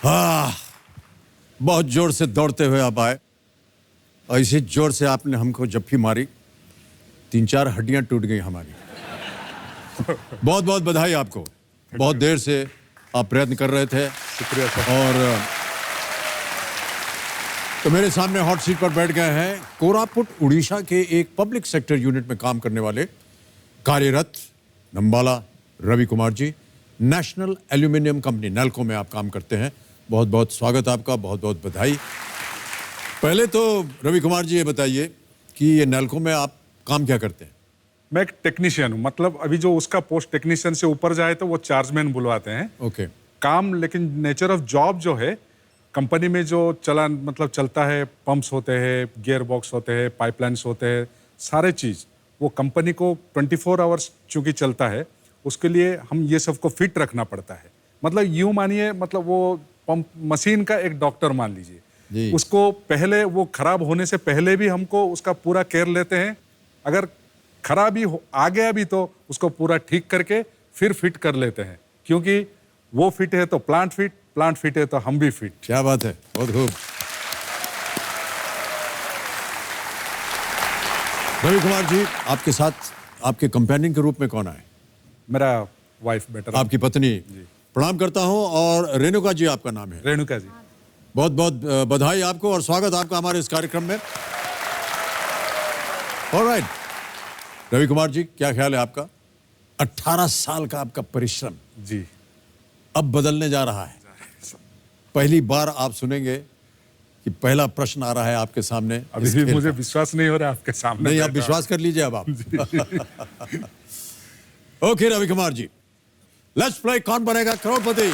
हाँ, बहुत जोर से दौड़ते हुए आप आए और इसी जोर से आपने हमको जप्फी मारी, 3-4 हड्डियां टूट गई हमारी। बहुत बहुत बधाई आपको। बहुत देर से आप प्रयत्न कर रहे थे। शुक्रिया सर। और तो मेरे सामने हॉट सीट पर बैठ गए हैं कोरापुट उड़ीसा के एक पब्लिक सेक्टर यूनिट में काम करने वाले कार्यरत नंबाला रवि कुमार जी। नेशनल एल्यूमिनियम कंपनी नेल्को में आप काम करते हैं। बहुत बहुत स्वागत आपका, बहुत बहुत बधाई। पहले तो रवि कुमार जी ये बताइए कि ये नेल्को में आप काम क्या करते हैं? मैं एक टेक्नीशियन हूँ, मतलब अभी जो उसका पोस्ट टेक्नीशियन से ऊपर जाए तो वो चार्जमैन बुलवाते हैं। ओके। काम, लेकिन नेचर ऑफ जॉब जो है कंपनी में जो चलता है, पंप्स होते हैं, गियर बॉक्स होते हैं, पाइपलाइंस होते हैं, सारे चीज़ वो कंपनी को 24 आवर्स चूँकि चलता है, उसके लिए हम ये सबको फिट रखना पड़ता है। मतलब यूँ मानिए, मतलब वो पंप मशीन का एक डॉक्टर मान लीजिए। उसको पहले वो खराब होने से पहले भी हमको उसका पूरा केयर लेते हैं। अगर खराबी आ गया भी तो उसको पूरा ठीक करके फिर फिट कर लेते हैं, क्योंकि वो फिट है तो प्लांट फिट, प्लांट फिट है तो हम भी फिट। क्या बात है, बहुत खूब। रवि कुमार जी, आपके साथ आपके कंपेनियन के रूप में कौन आए? मेरा वाइफ बेटर, आपकी पत्नी। प्रणाम करता हूं। और रेणुका जी आपका नाम है? रेणुका जी। बहुत बहुत बधाई आपको और स्वागत आपका हमारे इस कार्यक्रम में। ऑलराइट रवि कुमार जी, क्या ख्याल है आपका? 18 साल का आपका परिश्रम जी अब बदलने जा रहा है। पहली बार आप सुनेंगे कि पहला प्रश्न आ रहा है आपके सामने। अभी भी मुझे विश्वास नहीं हो रहा आपके सामने। नहीं, आप विश्वास कर लीजिए अब आप। Okay Ravi Kumar ji, let's play Kaun Banega करोड़पति।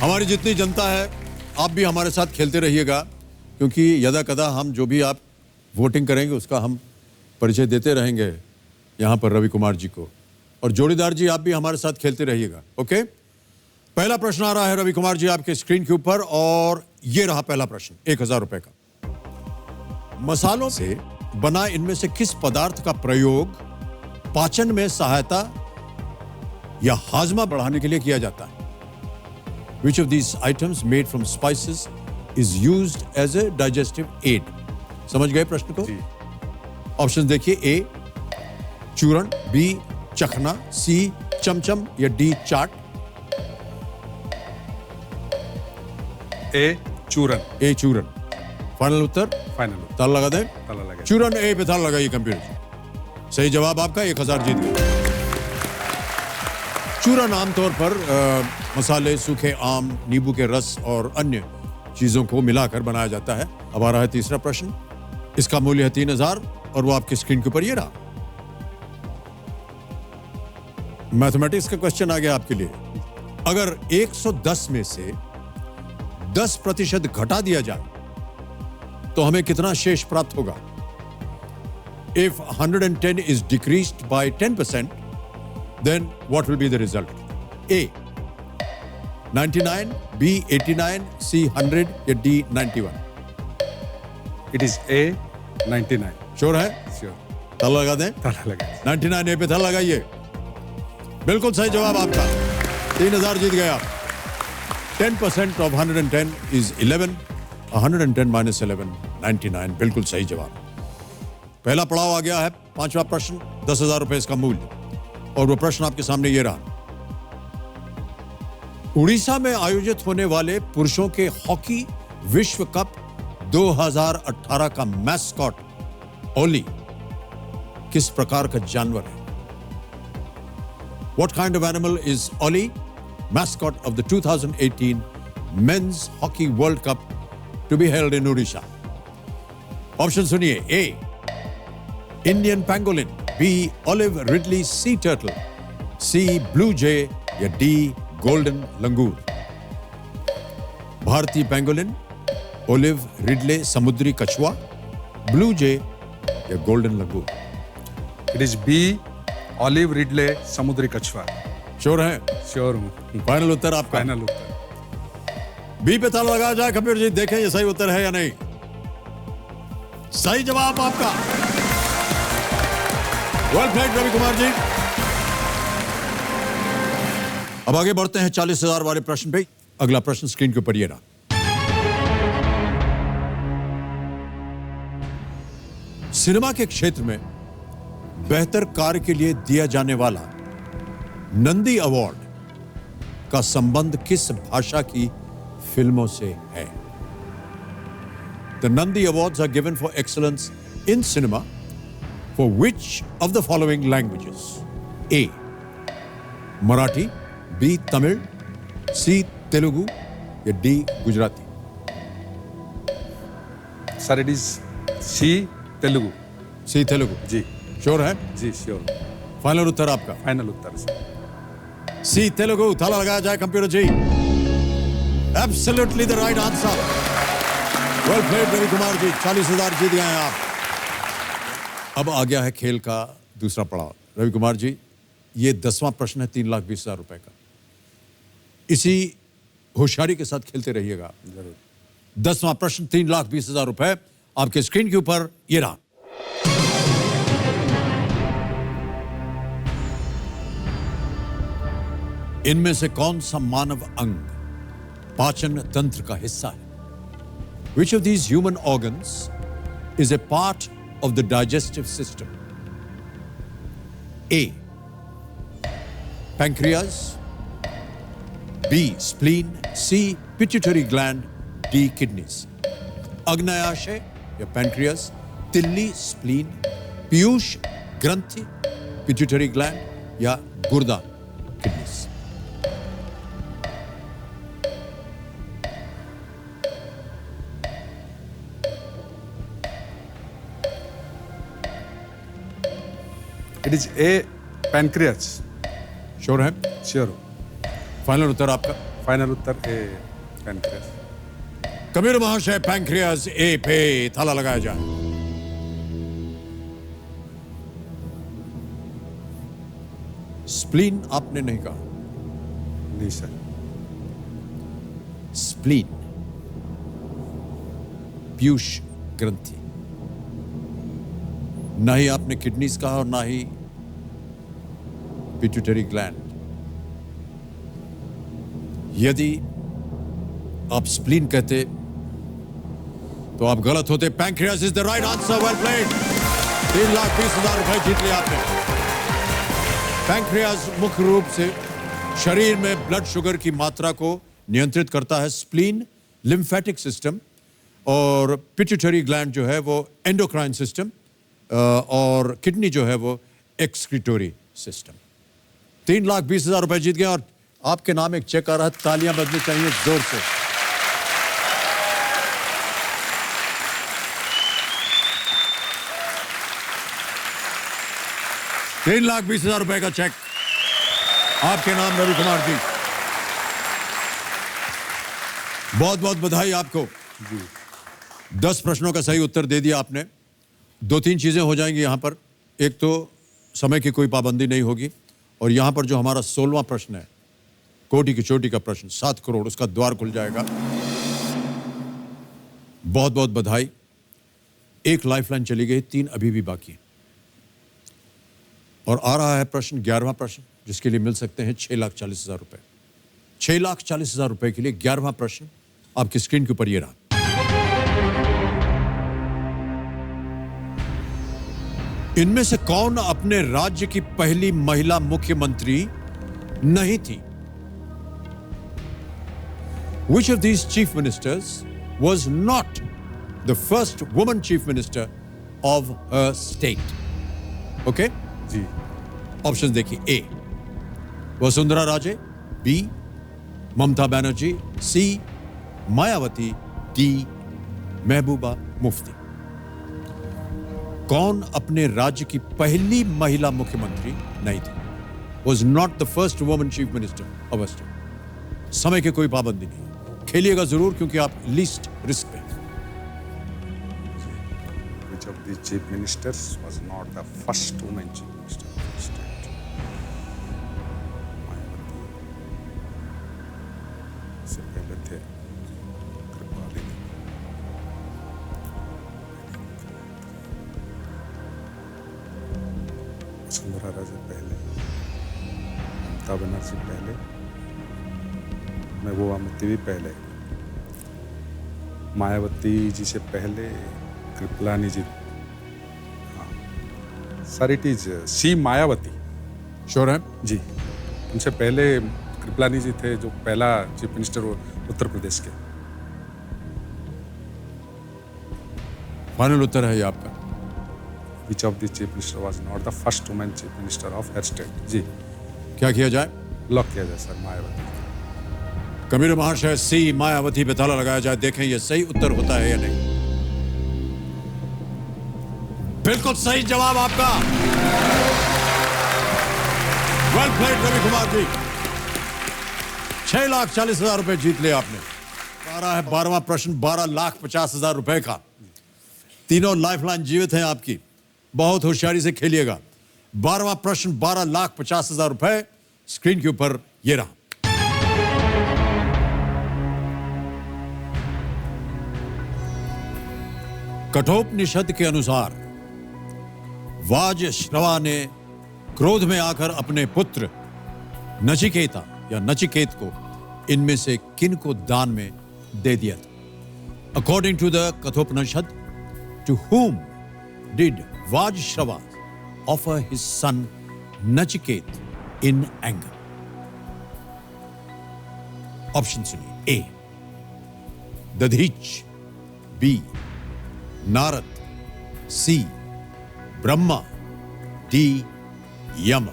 हमारी जितनी जनता है, आप भी हमारे साथ खेलते रहिएगा, क्योंकि यदा कदा हम जो भी आप वोटिंग करेंगे उसका हम परिचय देते रहेंगे यहाँ पर रवि कुमार जी को। और जोड़ीदार जी, आप भी हमारे साथ खेलते रहिएगा। ओके, पहला प्रश्न आ रहा है रवि कुमार जी आपके स्क्रीन के ऊपर, और ये रहा पहला प्रश्न 1000 रुपए का। मसालों से बना इनमें से किस पदार्थ का प्रयोग पाचन में सहायता या हाजमा बढ़ाने के लिए किया जाता है? Which of these items made from spices is used as a digestive aid? समझ गए प्रश्न को? ऑप्शन देखिए। ए चूरण, बी चखना, सी चमचम या डी चाट। ए चूरन। ए चूरण फाइनल उत्तर? फाइनल। ताला लगा दें? ताला लगा। चूरण ए पे ताला लगाइए कंप्यूटर। सही जवाब आपका, 1000 जीत गए। चूरण आमतौर पर मसाले, सूखे आम, नींबू के रस और अन्य चीजों को मिलाकर बनाया जाता है। अब आ रहा है तीसरा प्रश्न। इसका मूल्य है 3000 और वो आपकी स्क्रीन के ऊपर ये रहा। मैथमेटिक्स का क्वेश्चन आ गया आपके लिए। अगर 110 में से 10% घटा दिया जाए तो हमें कितना शेष प्राप्त होगा? If 110 is decreased by 10%, then what will be the result? A 99, B 89, C 100 या D 91? It is a 99। Sure है? श्योर। ताला लगा दें? ताला लगा। 99 ए पे ताला लगाइए। बिल्कुल सही जवाब आपका। 3000 जीत गए आप। 10% of 110 is 11. 110 minus 11, 99। बिल्कुल सही जवाब। पहला पड़ाव आ गया है, पांचवा प्रश्न, 10,000 रुपए इसका मूल्य। और वो प्रश्न आपके सामने ये रहा। उड़ीसा में आयोजित होने वाले पुरुषों के हॉकी विश्व कप 2018 का मैस्कॉट ओली किस प्रकार का जानवर है? What kind of animal is Oli, mascot of the 2018 Men's Hockey World Cup to be held in Odisha? Option सुनिए। A Indian pangolin, B olive ridley C turtle, C blue jay या D golden लंगूर। भारतीय pangolin, olive Ridley समुद्री कछुआ, blue jay या golden langur? It is B olive ridley समुद्री कछुआ। Sure है? Sure हूँ। फाइनल उत्तर आपका? फाइनल उत्तर। बी पे ताला लगाया जाए कंप्यूटर जी, देखें ये सही उत्तर है या नहीं। सही जवाब आपका। वेल प्लेड रवि कुमार जी। अब आगे बढ़ते हैं 40,000 वाले प्रश्न पे। अगला प्रश्न स्क्रीन के ऊपर ये रहा। सिनेमा के क्षेत्र में बेहतर कार्य के लिए दिया जाने वाला नंदी अवार्ड का संबंध किस भाषा की फिल्मों से है? The Nandi Awards are given for excellence in cinema for which of the following languages? A. Marathi, B. Tamil, C. Telugu, या D. Gujarati? Sir it is C Telugu. C. Telugu. जी श्योर है? जी श्योर। फाइनल उत्तर आपका? Final उत्तर sir. C. Telugu। ताला लगाया जाए computer ji. Absolutely the right answer. Well played Ravi Kumar ji, 40,000 जीत गए हैं आप। अब आ गया है खेल का दूसरा पड़ाव। रवि कुमार जी, ये 10वां प्रश्न है 3,20,000 रुपए का। इसी होशियारी के साथ खेलते रहिएगा। जरूर। 10वां प्रश्न 3,20,000 रुपए आपके स्क्रीन के ऊपर ये रहा। इनमें से कौन सा मानव अंग पाचन तंत्र का हिस्सा है? Which of these human organs is a part of the digestive system? A. Pancreas, B. Spleen, C. Pituitary gland, D. Kidneys. अग्नाशय या pancreas, तिल्ली spleen, पीयूष ग्रंथि, pituitary gland या गुर्दा kidneys. It is a pancreas. Sure है? Sure. Final उत्तर आपका? Final उत्तर ए pancreas. Kabir महाशय, pancreas ए पे ताला लगाया जाए। स्प्लीन आपने नहीं कहा। नहीं सर। स्प्लीन पीयूष ग्रंथि। ना ही आपने किडनीज कहा और ना ही पिट्यूटरी ग्लैंड। यदि आप स्प्लीन कहते तो आप गलत होते। Pancreas is the right answer. Well played. 3,20,000 रुपए जीत लिया आपने। पैंक्रियास मुख्य रूप से शरीर में ब्लड शुगर की मात्रा को नियंत्रित करता है। स्प्लीन लिम्फेटिक सिस्टम और पिट्यूटरी ग्लैंड जो है वो एंडोक्राइन सिस्टम और किडनी जो है वो एक्सक्रीटोरी सिस्टम। 3,20,000 रुपए जीत गए और आपके नाम एक चेक आ रहा है। तालियां बजनी चाहिए जोर से। ₹3,20,000 रुपए का चेक आपके नाम, रवि कुमार जी। बहुत बहुत बधाई आपको। 10 प्रश्नों का सही उत्तर दे दिया आपने। 2-3 चीजें हो जाएंगी यहां पर। एक तो समय की कोई पाबंदी नहीं होगी और यहां पर जो हमारा 16वां प्रश्न है, कोटि की चोटी का प्रश्न, 7 करोड़, उसका द्वार खुल जाएगा। बहुत बहुत बधाई। एक लाइफलाइन चली गई, 3 अभी भी बाकी। और आ रहा है प्रश्न 11वां प्रश्न, जिसके लिए मिल सकते हैं 6,40,000 रुपए। 6,40,000 रुपए के लिए 11वां प्रश्न आपकी स्क्रीन के ऊपर ये रहा। इनमें से कौन अपने राज्य की पहली महिला मुख्यमंत्री नहीं थी? Which of these chief ministers was not the first woman chief minister of her state? Okay? जी। ऑप्शन देखिए। A Vasundhara Raje, B Mamata Banerjee, C Mayawati, D Mehbooba Mufti. कौन अपने राज्य की पहली महिला मुख्यमंत्री नहीं थी? Was not the first woman chief minister of state. समय की कोई पाबंदी नहीं, खेलिएगा जरूर क्योंकि आप लीस्ट रिस्क पे। Which of these chief ministers was not the first woman chief minister of the state? Mayawati से पहले थे कृपाली। वसुंधरा राजे पहले, ममता बनर्जी पहले, महबूबामती भी पहले, मायावती जी से पहले, कृपलानी जी, हाँ sir it is C Mayawati sure है? जी। उनसे पहले कृपलानी जी थे जो पहला चीफ मिनिस्टर उत्तर प्रदेश के। फाइनल उत्तर है ये आपका? Which of the chief minister was not the first women chief minister of her state? जी। क्या किया जाए? लॉक किया जाए सर, मायावती। कबीर महाशय सी मायावती पे ताला लगाया जाए, देखें ये सही उत्तर होता है या नहीं। बिल्कुल सही जवाब आपका। वेल प्लेड रवि कुमार जी, 6,40,000 रुपए जीत ले आपने। 12वां प्रश्न 12,50,000 रुपए का। तीनों लाइफलाइन जीवित हैं आपकी, बहुत होशियारी से खेलिएगा। 12वां प्रश्न 12,50,000 रुपए स्क्रीन के ऊपर ये रहा। कठोपनिषद के अनुसार वाजश्रवा ने क्रोध में आकर अपने पुत्र नचिकेता या नचिकेत को इनमें से किन को दान में दे दिया था? According to the Kathopanishad, to whom did Vajshrava offer his son Nachiket in anger? Option सुनिए। A Dadhich, B Narad, C Brahma, D Yama.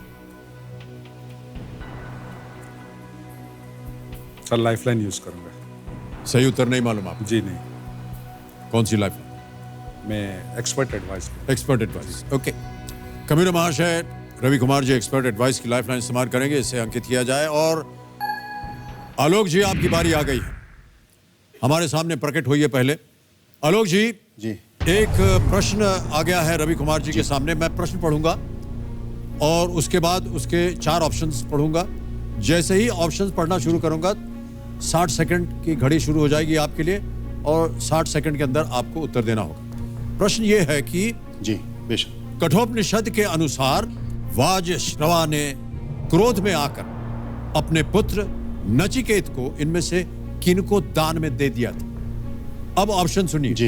Sir lifeline use करूंगा। सही उत्तर नहीं मालूम आप? जी नहीं, कौन सी लाइफ? मैं expert advice. Expert advice, okay. Kabir महाशय रवि कुमार जी एक्सपर्ट एडवाइस की लाइफलाइन इस्तेमाल करेंगे, इससे अंकित किया जाए। और आलोक जी आपकी बारी आ गई है, हमारे सामने प्रकट हुई है। पहले आलोक जी, एक प्रश्न आ गया है रवि कुमार जी के सामने। मैं प्रश्न पढ़ूंगा और उसके बाद उसके 4 ऑप्शंस पढ़ूंगा। जैसे ही ऑप्शंस पढ़ना शुरू करूंगा 60 सेकंड की घड़ी शुरू हो जाएगी आपके लिए और 60 सेकंड के अंदर आपको उत्तर देना होगा। प्रश्न ये है कि जी बेशक, कठोपनिषद के अनुसार वाजश्रवा ने क्रोध में आकर अपने पुत्र नचिकेत को इनमें से किनको दान में दे दिया था? अब ऑप्शन सुनिए जी।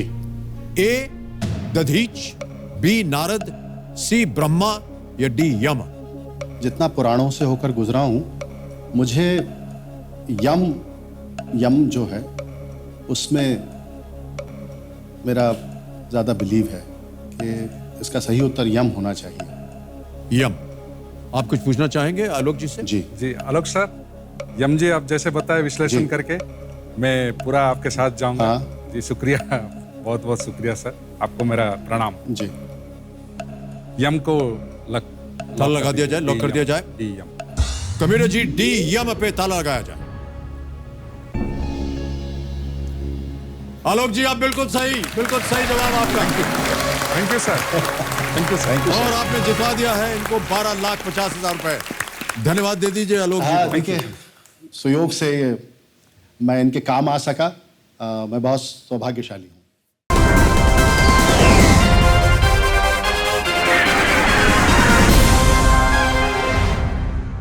ए दधीच, बी नारद, सी ब्रह्मा या डी यम। जितना पुराणों से होकर गुजरा हूं, मुझे यम जो है उसमें मेरा ज़्यादा बिलीव है कि इसका सही उत्तर यम होना चाहिए। यम। आप कुछ पूछना चाहेंगे आलोक जी से? जी जी आलोक सर, यम जी आप जैसे बताए विश्लेषण करके मैं पूरा आपके साथ जाऊंगा। हाँ। जी शुक्रिया, बहुत बहुत शुक्रिया सर, आपको मेरा प्रणाम। जी। यम को ताला लगा दिया जाए, लॉक कर दिया जाए। D M. Kabir G D M पे ताला लगाया जाए। आलोक जी आप बिल्कुल सही जवाब आपका। Thank you sir, thank you sir. और आपने जिता दिया है इनको 12,50,000 रुपए। धन्यवाद दे दीजिए आलोक जी को। देखिए, सुयोग से मैं इनके काम आ सका, मैं बहुत सौभाग्यशाली हूँ।